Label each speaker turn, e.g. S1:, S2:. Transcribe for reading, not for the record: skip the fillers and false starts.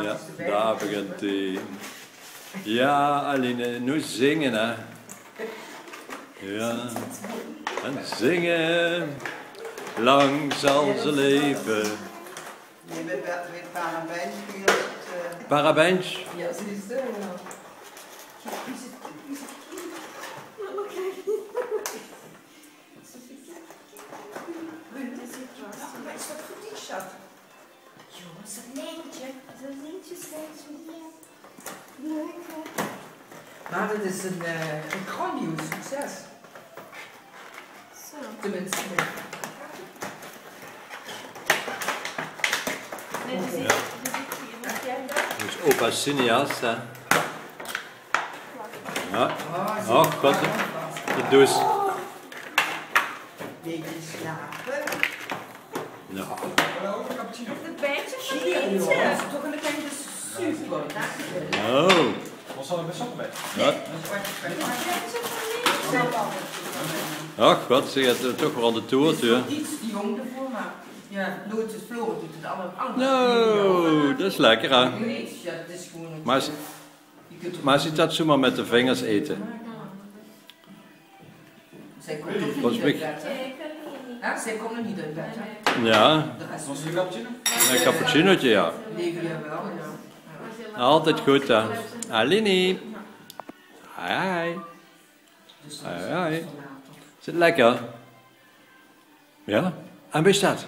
S1: Ja, daar begint hij. Ja, Aline, nu zingen hè. Ja, en zingen. Lang zal ze leven.
S2: Je weet parabijn speelt.
S1: Parabijns?
S2: Ja, ze is er. Is dat goed, die schat?
S3: Joh, is dat leentje? Dat leentje steeds weer.
S2: Maar het is een grandioos succes.
S3: Zo.
S2: Tenminste.
S3: Nee, dus
S1: Ja.
S3: wat jij dacht.
S1: Dat is opa cineast hè. Ja. Oh god, dat doe eens.
S2: Beetje slapen.
S1: Ja.
S3: Het bijtje van
S2: Zie je,
S3: leentje.
S2: joh. Dat is toch een kleine super.
S1: Oh.
S4: Wat zal er bij sokken bij?
S1: Ja.
S3: Het bijtje van leentje.
S1: Oh god, ze gaat toch wel aan de toer toe.
S2: Iets te jong ervoor, maar ja, nooit is Floren doet het allemaal.
S1: Nou, dat is lekker hè.
S2: Nee, ja, het is gewoon een
S1: Maar, maar ziet dat zomaar met de vingers eten.
S2: Zij komt nog
S1: Volgens
S2: niet
S1: mij-
S2: uit bed, hè?
S3: Ja, ik kan niet.
S2: Ja, zij komt nog niet uit bed, hè?
S1: Ja,
S2: De rest
S4: Was het een cappuccino?
S1: een cappuccinootje ja.
S2: leven ja wel, ja.
S1: Altijd goed hè. Aline. Hi hi.
S2: Dus
S1: Hoi,
S2: dat is
S1: hoi.
S2: later.
S1: Is het lekker? Ja? En wie is dat?